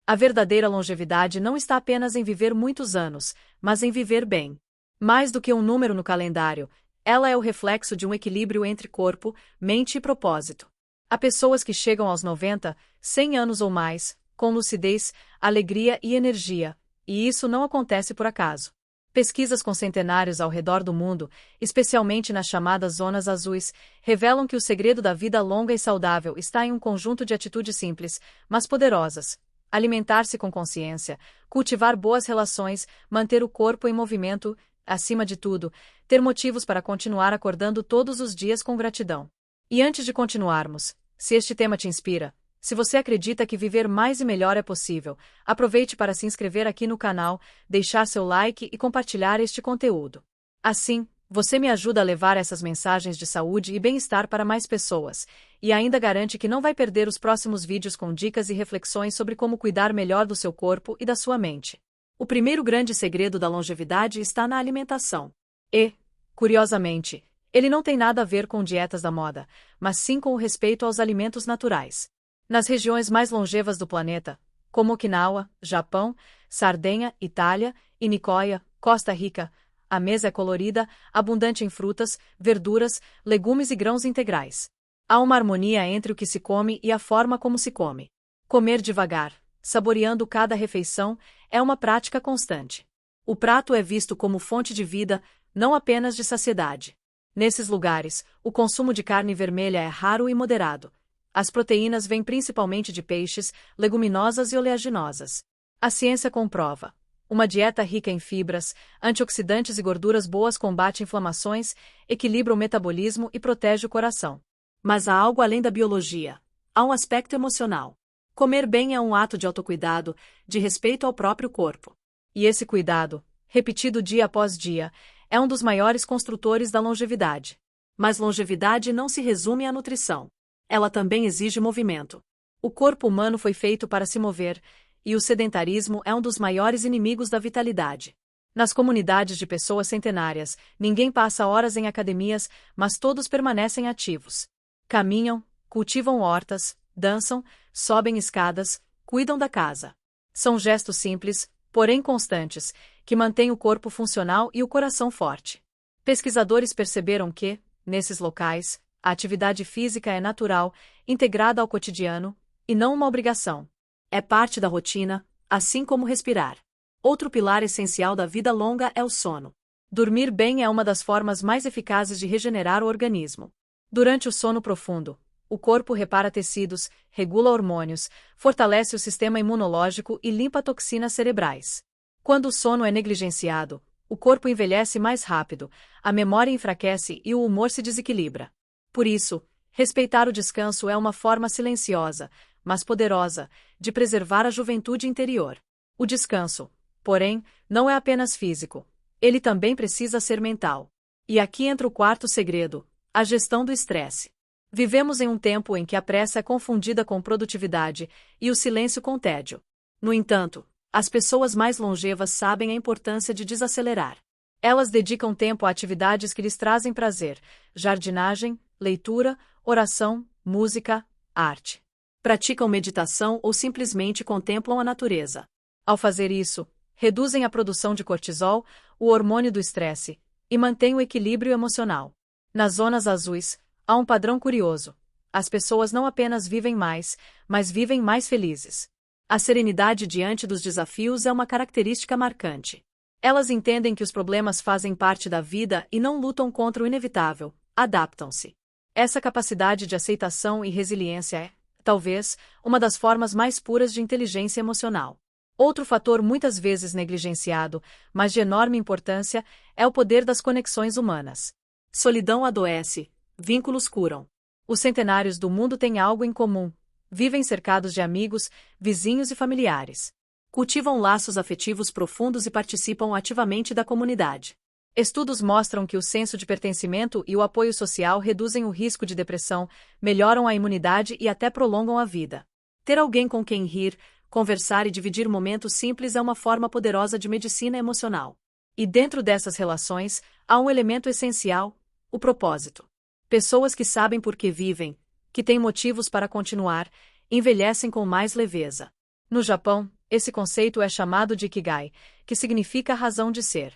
A verdadeira longevidade não está apenas em viver muitos anos, mas em viver bem. Mais do que um número no calendário, ela é o reflexo de um equilíbrio entre corpo, mente e propósito. Há pessoas que chegam aos 90, 100 anos ou mais, com lucidez, alegria e energia, e isso não acontece por acaso. Pesquisas com centenários ao redor do mundo, especialmente nas chamadas zonas azuis, revelam que o segredo da vida longa e saudável está em um conjunto de atitudes simples, mas poderosas. Alimentar-se com consciência, cultivar boas relações, manter o corpo em movimento, acima de tudo, ter motivos para continuar acordando todos os dias com gratidão. E antes de continuarmos, se este tema te inspira, se você acredita que viver mais e melhor é possível, aproveite para se inscrever aqui no canal, deixar seu like e compartilhar este conteúdo. Assim, você me ajuda a levar essas mensagens de saúde e bem-estar para mais pessoas, e ainda garante que não vai perder os próximos vídeos com dicas e reflexões sobre como cuidar melhor do seu corpo e da sua mente. O primeiro grande segredo da longevidade está na alimentação. E, curiosamente, ele não tem nada a ver com dietas da moda, mas sim com o respeito aos alimentos naturais. Nas regiões mais longevas do planeta, como Okinawa, Japão, Sardenha, Itália, e Nicoya, Costa Rica, a mesa é colorida, abundante em frutas, verduras, legumes e grãos integrais. Há uma harmonia entre o que se come e a forma como se come. Comer devagar, saboreando cada refeição, é uma prática constante. O prato é visto como fonte de vida, não apenas de saciedade. Nesses lugares, o consumo de carne vermelha é raro e moderado. As proteínas vêm principalmente de peixes, leguminosas e oleaginosas. A ciência comprova. Uma dieta rica em fibras, antioxidantes e gorduras boas combate inflamações, equilibra o metabolismo e protege o coração. Mas há algo além da biologia. Há um aspecto emocional. Comer bem é um ato de autocuidado, de respeito ao próprio corpo. E esse cuidado, repetido dia após dia, é um dos maiores construtores da longevidade. Mas longevidade não se resume à nutrição. Ela também exige movimento. O corpo humano foi feito para se mover, e o sedentarismo é um dos maiores inimigos da vitalidade. Nas comunidades de pessoas centenárias, ninguém passa horas em academias, mas todos permanecem ativos. Caminham, cultivam hortas, dançam, sobem escadas, cuidam da casa. São gestos simples, porém constantes, que mantêm o corpo funcional e o coração forte. Pesquisadores perceberam que, nesses locais, a atividade física é natural, integrada ao cotidiano, e não uma obrigação. É parte da rotina, assim como respirar. Outro pilar essencial da vida longa é o sono. Dormir bem é uma das formas mais eficazes de regenerar o organismo. Durante o sono profundo, o corpo repara tecidos, regula hormônios, fortalece o sistema imunológico e limpa toxinas cerebrais. Quando o sono é negligenciado, o corpo envelhece mais rápido, a memória enfraquece e o humor se desequilibra. Por isso, respeitar o descanso é uma forma silenciosa, mas poderosa, de preservar a juventude interior. O descanso, porém, não é apenas físico. Ele também precisa ser mental. E aqui entra o quarto segredo: a gestão do estresse. Vivemos em um tempo em que a pressa é confundida com produtividade e o silêncio com tédio. No entanto, as pessoas mais longevas sabem a importância de desacelerar. Elas dedicam tempo a atividades que lhes trazem prazer: jardinagem, leitura, oração, música, arte. Praticam meditação ou simplesmente contemplam a natureza. Ao fazer isso, reduzem a produção de cortisol, o hormônio do estresse, e mantêm o equilíbrio emocional. Nas zonas azuis, há um padrão curioso. As pessoas não apenas vivem mais, mas vivem mais felizes. A serenidade diante dos desafios é uma característica marcante. Elas entendem que os problemas fazem parte da vida e não lutam contra o inevitável, adaptam-se. Essa capacidade de aceitação e resiliência é, talvez, uma das formas mais puras de inteligência emocional. Outro fator muitas vezes negligenciado, mas de enorme importância, é o poder das conexões humanas. Solidão adoece, vínculos curam. Os centenários do mundo têm algo em comum: vivem cercados de amigos, vizinhos e familiares. Cultivam laços afetivos profundos e participam ativamente da comunidade. Estudos mostram que o senso de pertencimento e o apoio social reduzem o risco de depressão, melhoram a imunidade e até prolongam a vida. Ter alguém com quem rir, conversar e dividir momentos simples é uma forma poderosa de medicina emocional. E dentro dessas relações, há um elemento essencial: o propósito. Pessoas que sabem por que vivem, que têm motivos para continuar, envelhecem com mais leveza. No Japão, esse conceito é chamado de Ikigai, que significa razão de ser.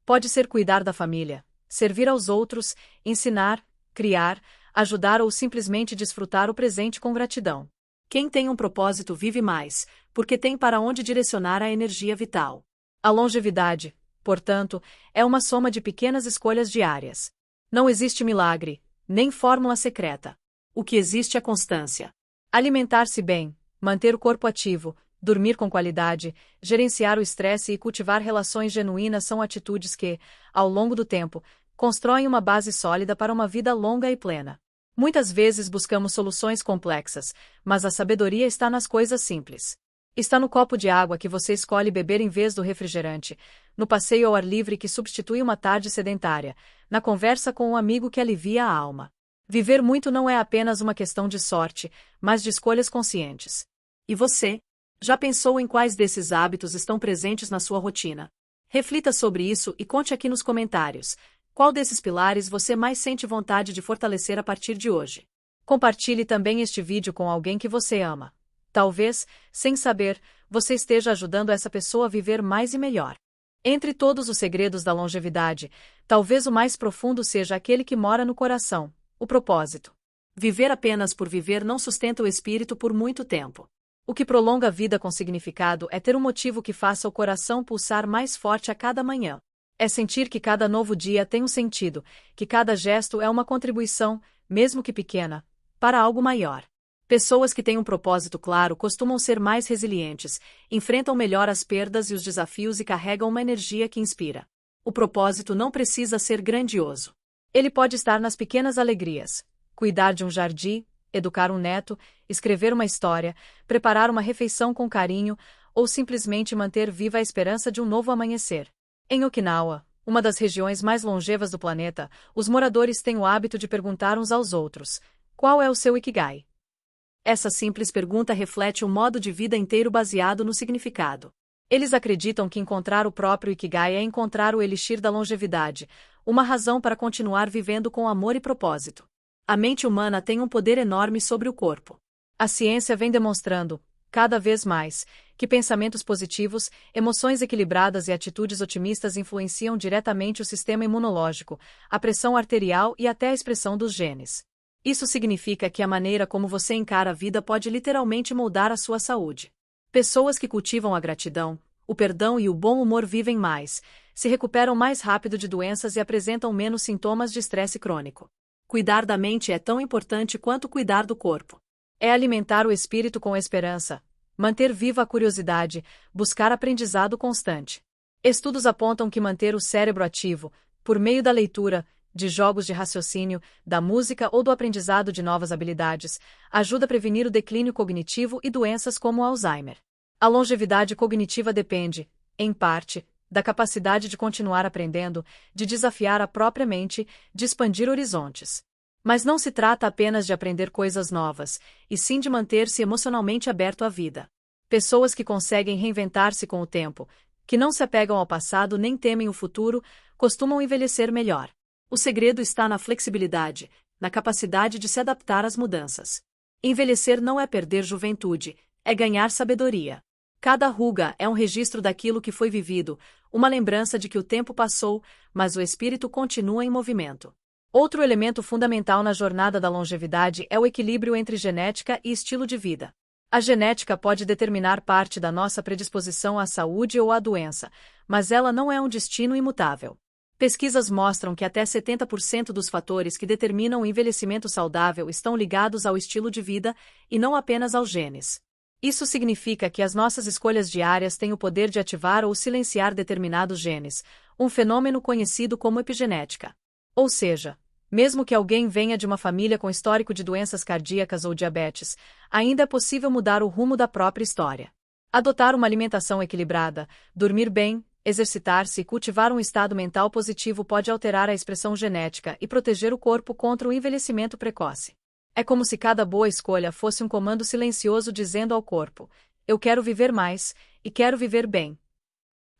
Pode ser cuidar da família, servir aos outros, ensinar, criar, ajudar ou simplesmente desfrutar o presente com gratidão. Quem tem um propósito vive mais, porque tem para onde direcionar a energia vital. A longevidade, portanto, é uma soma de pequenas escolhas diárias. Não existe milagre, nem fórmula secreta. O que existe é constância. Alimentar-se bem, manter o corpo ativo, dormir com qualidade, gerenciar o estresse e cultivar relações genuínas são atitudes que, ao longo do tempo, constroem uma base sólida para uma vida longa e plena. Muitas vezes buscamos soluções complexas, mas a sabedoria está nas coisas simples. Está no copo de água que você escolhe beber em vez do refrigerante, no passeio ao ar livre que substitui uma tarde sedentária, na conversa com um amigo que alivia a alma. Viver muito não é apenas uma questão de sorte, mas de escolhas conscientes. E você? Já pensou em quais desses hábitos estão presentes na sua rotina? Reflita sobre isso e conte aqui nos comentários. Qual desses pilares você mais sente vontade de fortalecer a partir de hoje? Compartilhe também este vídeo com alguém que você ama. Talvez, sem saber, você esteja ajudando essa pessoa a viver mais e melhor. Entre todos os segredos da longevidade, talvez o mais profundo seja aquele que mora no coração, o propósito. Viver apenas por viver não sustenta o espírito por muito tempo. O que prolonga a vida com significado é ter um motivo que faça o coração pulsar mais forte a cada manhã. É sentir que cada novo dia tem um sentido, que cada gesto é uma contribuição, mesmo que pequena, para algo maior. Pessoas que têm um propósito claro costumam ser mais resilientes, enfrentam melhor as perdas e os desafios e carregam uma energia que inspira. O propósito não precisa ser grandioso. Ele pode estar nas pequenas alegrias: cuidar de um jardim, educar um neto, escrever uma história, preparar uma refeição com carinho, ou simplesmente manter viva a esperança de um novo amanhecer. Em Okinawa, uma das regiões mais longevas do planeta, os moradores têm o hábito de perguntar uns aos outros: qual é o seu Ikigai? Essa simples pergunta reflete um modo de vida inteiro baseado no significado. Eles acreditam que encontrar o próprio Ikigai é encontrar o elixir da longevidade, uma razão para continuar vivendo com amor e propósito. A mente humana tem um poder enorme sobre o corpo. A ciência vem demonstrando, cada vez mais, que pensamentos positivos, emoções equilibradas e atitudes otimistas influenciam diretamente o sistema imunológico, a pressão arterial e até a expressão dos genes. Isso significa que a maneira como você encara a vida pode literalmente moldar a sua saúde. Pessoas que cultivam a gratidão, o perdão e o bom humor vivem mais, se recuperam mais rápido de doenças e apresentam menos sintomas de estresse crônico. Cuidar da mente é tão importante quanto cuidar do corpo. É alimentar o espírito com esperança, manter viva a curiosidade, buscar aprendizado constante. Estudos apontam que manter o cérebro ativo, por meio da leitura, de jogos de raciocínio, da música ou do aprendizado de novas habilidades, ajuda a prevenir o declínio cognitivo e doenças como o Alzheimer. A longevidade cognitiva depende, em parte, da capacidade de continuar aprendendo, de desafiar a própria mente, de expandir horizontes. Mas não se trata apenas de aprender coisas novas, e sim de manter-se emocionalmente aberto à vida. Pessoas que conseguem reinventar-se com o tempo, que não se apegam ao passado nem temem o futuro, costumam envelhecer melhor. O segredo está na flexibilidade, na capacidade de se adaptar às mudanças. Envelhecer não é perder juventude, é ganhar sabedoria. Cada ruga é um registro daquilo que foi vivido, uma lembrança de que o tempo passou, mas o espírito continua em movimento. Outro elemento fundamental na jornada da longevidade é o equilíbrio entre genética e estilo de vida. A genética pode determinar parte da nossa predisposição à saúde ou à doença, mas ela não é um destino imutável. Pesquisas mostram que até 70% dos fatores que determinam o envelhecimento saudável estão ligados ao estilo de vida e não apenas aos genes. Isso significa que as nossas escolhas diárias têm o poder de ativar ou silenciar determinados genes, um fenômeno conhecido como epigenética. Ou seja, mesmo que alguém venha de uma família com histórico de doenças cardíacas ou diabetes, ainda é possível mudar o rumo da própria história. Adotar uma alimentação equilibrada, dormir bem, exercitar-se e cultivar um estado mental positivo pode alterar a expressão genética e proteger o corpo contra o envelhecimento precoce. É como se cada boa escolha fosse um comando silencioso dizendo ao corpo: eu quero viver mais, e quero viver bem.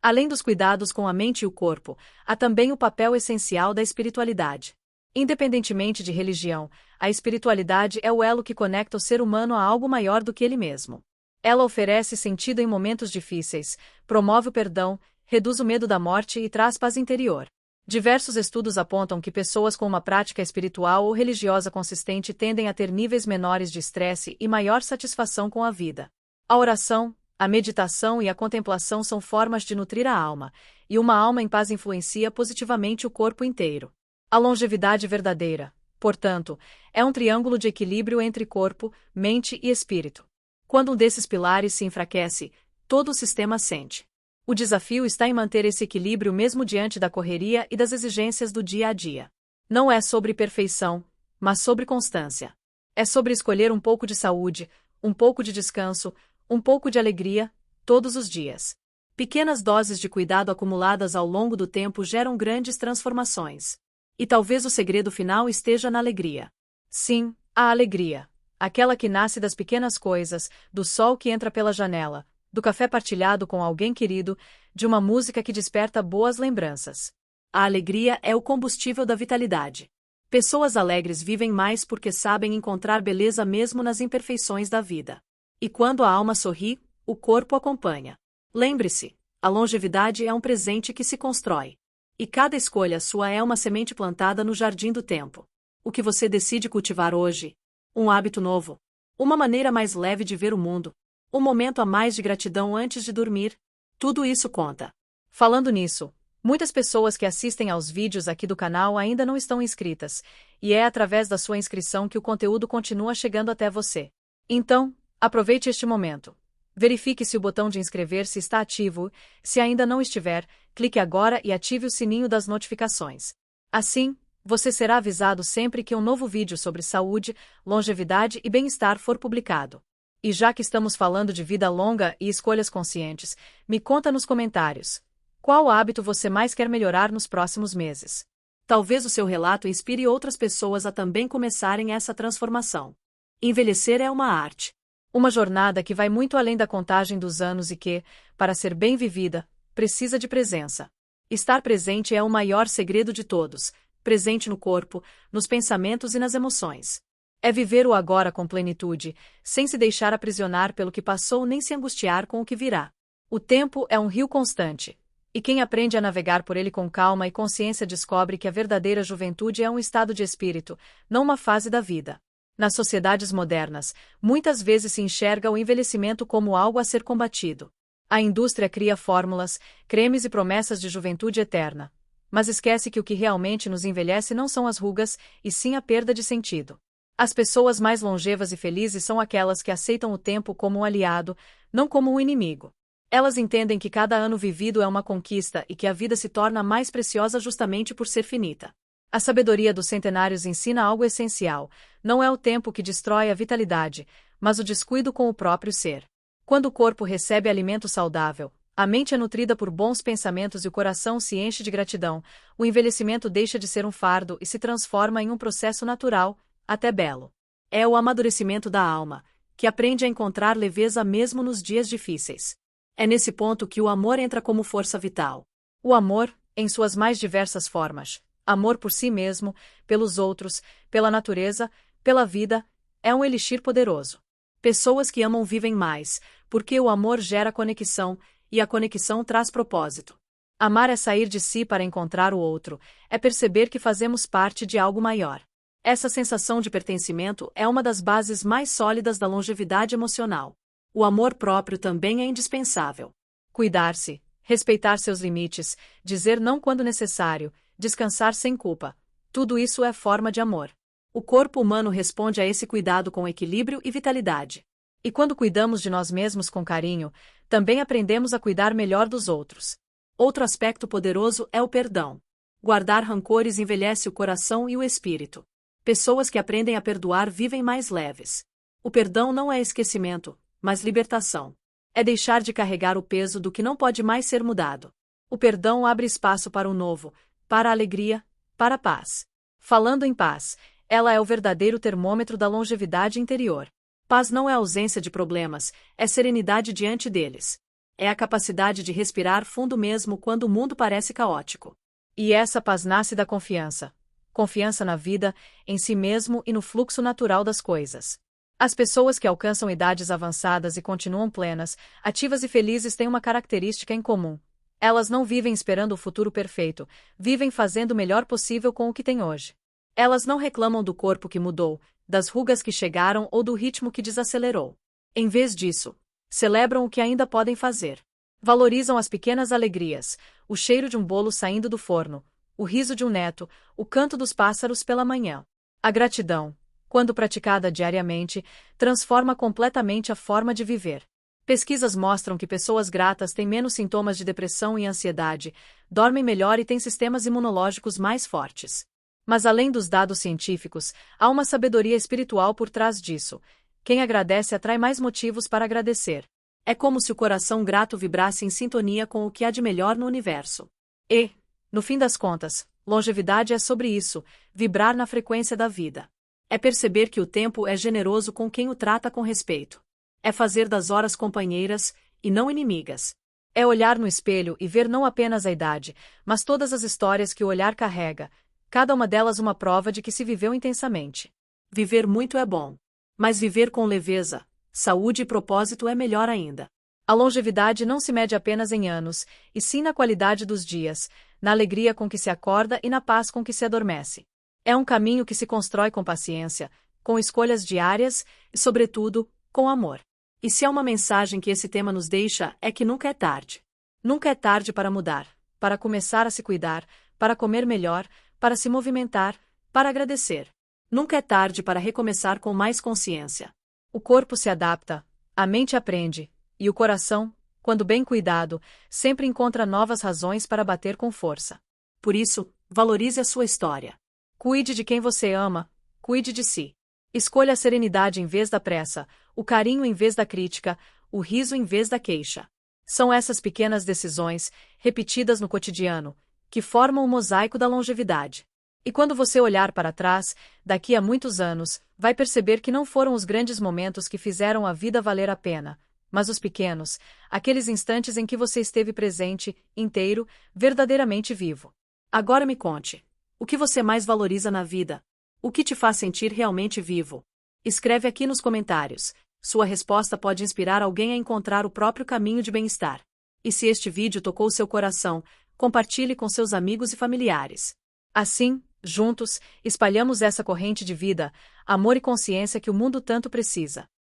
Além dos cuidados com a mente e o corpo, há também o papel essencial da espiritualidade. Independentemente de religião, a espiritualidade é o elo que conecta o ser humano a algo maior do que ele mesmo. Ela oferece sentido em momentos difíceis, promove o perdão, reduz o medo da morte e traz paz interior. Diversos estudos apontam que pessoas com uma prática espiritual ou religiosa consistente tendem a ter níveis menores de estresse e maior satisfação com a vida. A oração, a meditação e a contemplação são formas de nutrir a alma, e uma alma em paz influencia positivamente o corpo inteiro. A longevidade verdadeira, portanto, é um triângulo de equilíbrio entre corpo, mente e espírito. Quando um desses pilares se enfraquece, todo o sistema sente. O desafio está em manter esse equilíbrio mesmo diante da correria e das exigências do dia a dia. Não é sobre perfeição, mas sobre constância. É sobre escolher um pouco de saúde, um pouco de descanso, um pouco de alegria, todos os dias. Pequenas doses de cuidado acumuladas ao longo do tempo geram grandes transformações. E talvez o segredo final esteja na alegria. Sim, a alegria. Aquela que nasce das pequenas coisas, do sol que entra pela janela, do café partilhado com alguém querido, de uma música que desperta boas lembranças. A alegria é o combustível da vitalidade. Pessoas alegres vivem mais porque sabem encontrar beleza mesmo nas imperfeições da vida. E quando a alma sorri, o corpo acompanha. Lembre-se, a longevidade é um presente que se constrói. E cada escolha sua é uma semente plantada no jardim do tempo. O que você decide cultivar hoje? Um hábito novo. Uma maneira mais leve de ver o mundo. Um momento a mais de gratidão antes de dormir. Tudo isso conta. Falando nisso, muitas pessoas que assistem aos vídeos aqui do canal ainda não estão inscritas, e é através da sua inscrição que o conteúdo continua chegando até você. Então, aproveite este momento. Verifique se o botão de inscrever-se está ativo, se ainda não estiver, clique agora e ative o sininho das notificações. Assim, você será avisado sempre que um novo vídeo sobre saúde, longevidade e bem-estar for publicado. E já que estamos falando de vida longa e escolhas conscientes, me conta nos comentários. Qual hábito você mais quer melhorar nos próximos meses? Talvez o seu relato inspire outras pessoas a também começarem essa transformação. Envelhecer é uma arte. Uma jornada que vai muito além da contagem dos anos e que, para ser bem vivida, precisa de presença. Estar presente é o maior segredo de todos, presente no corpo, nos pensamentos e nas emoções. É viver o agora com plenitude, sem se deixar aprisionar pelo que passou nem se angustiar com o que virá. O tempo é um rio constante, e quem aprende a navegar por ele com calma e consciência descobre que a verdadeira juventude é um estado de espírito, não uma fase da vida. Nas sociedades modernas, muitas vezes se enxerga o envelhecimento como algo a ser combatido. A indústria cria fórmulas, cremes e promessas de juventude eterna, mas esquece que o que realmente nos envelhece não são as rugas, e sim a perda de sentido. As pessoas mais longevas e felizes são aquelas que aceitam o tempo como um aliado, não como um inimigo. Elas entendem que cada ano vivido é uma conquista e que a vida se torna mais preciosa justamente por ser finita. A sabedoria dos centenários ensina algo essencial: não é o tempo que destrói a vitalidade, mas o descuido com o próprio ser. Quando o corpo recebe alimento saudável, a mente é nutrida por bons pensamentos e o coração se enche de gratidão, o envelhecimento deixa de ser um fardo e se transforma em um processo natural, até belo. É o amadurecimento da alma, que aprende a encontrar leveza mesmo nos dias difíceis. É nesse ponto que o amor entra como força vital. O amor, em suas mais diversas formas, amor por si mesmo, pelos outros, pela natureza, pela vida, é um elixir poderoso. Pessoas que amam vivem mais, porque o amor gera conexão, e a conexão traz propósito. Amar é sair de si para encontrar o outro, é perceber que fazemos parte de algo maior. Essa sensação de pertencimento é uma das bases mais sólidas da longevidade emocional. O amor próprio também é indispensável. Cuidar-se, respeitar seus limites, dizer não quando necessário, descansar sem culpa. Tudo isso é forma de amor. O corpo humano responde a esse cuidado com equilíbrio e vitalidade. E quando cuidamos de nós mesmos com carinho, também aprendemos a cuidar melhor dos outros. Outro aspecto poderoso é o perdão. Guardar rancores envelhece o coração e o espírito. Pessoas que aprendem a perdoar vivem mais leves. O perdão não é esquecimento, mas libertação. É deixar de carregar o peso do que não pode mais ser mudado. O perdão abre espaço para o novo, para a alegria, para a paz. Falando em paz, ela é o verdadeiro termômetro da longevidade interior. Paz não é ausência de problemas, é serenidade diante deles. É a capacidade de respirar fundo mesmo quando o mundo parece caótico. E essa paz nasce da confiança. Confiança na vida, em si mesmo e no fluxo natural das coisas. As pessoas que alcançam idades avançadas e continuam plenas, ativas e felizes têm uma característica em comum. Elas não vivem esperando o futuro perfeito, vivem fazendo o melhor possível com o que têm hoje. Elas não reclamam do corpo que mudou, das rugas que chegaram ou do ritmo que desacelerou. Em vez disso, celebram o que ainda podem fazer. Valorizam as pequenas alegrias, o cheiro de um bolo saindo do forno, o riso de um neto, o canto dos pássaros pela manhã. A gratidão, quando praticada diariamente, transforma completamente a forma de viver. Pesquisas mostram que pessoas gratas têm menos sintomas de depressão e ansiedade, dormem melhor e têm sistemas imunológicos mais fortes. Mas além dos dados científicos, há uma sabedoria espiritual por trás disso. Quem agradece atrai mais motivos para agradecer. É como se o coração grato vibrasse em sintonia com o que há de melhor no universo. E, no fim das contas, longevidade é sobre isso, vibrar na frequência da vida. É perceber que o tempo é generoso com quem o trata com respeito. É fazer das horas companheiras, e não inimigas. É olhar no espelho e ver não apenas a idade, mas todas as histórias que o olhar carrega, cada uma delas uma prova de que se viveu intensamente. Viver muito é bom. Mas viver com leveza, saúde e propósito é melhor ainda. A longevidade não se mede apenas em anos, e sim na qualidade dos dias, na alegria com que se acorda e na paz com que se adormece. É um caminho que se constrói com paciência, com escolhas diárias e, sobretudo, com amor. E se há uma mensagem que esse tema nos deixa, é que nunca é tarde. Nunca é tarde para mudar, para começar a se cuidar, para comer melhor, para se movimentar, para agradecer. Nunca é tarde para recomeçar com mais consciência. O corpo se adapta, a mente aprende, e o coração, quando bem cuidado, sempre encontra novas razões para bater com força. Por isso, valorize a sua história. Cuide de quem você ama, cuide de si. Escolha a serenidade em vez da pressa, o carinho em vez da crítica, o riso em vez da queixa. São essas pequenas decisões, repetidas no cotidiano, que formam o mosaico da longevidade. E quando você olhar para trás, daqui a muitos anos, vai perceber que não foram os grandes momentos que fizeram a vida valer a pena, mas os pequenos, aqueles instantes em que você esteve presente, inteiro, verdadeiramente vivo. Agora me conte, o que você mais valoriza na vida? O que te faz sentir realmente vivo? Escreve aqui nos comentários. Sua resposta pode inspirar alguém a encontrar o próprio caminho de bem-estar. E se este vídeo tocou seu coração, compartilhe com seus amigos e familiares. Assim, juntos, espalhamos essa corrente de vida, amor e consciência que o mundo tanto precisa.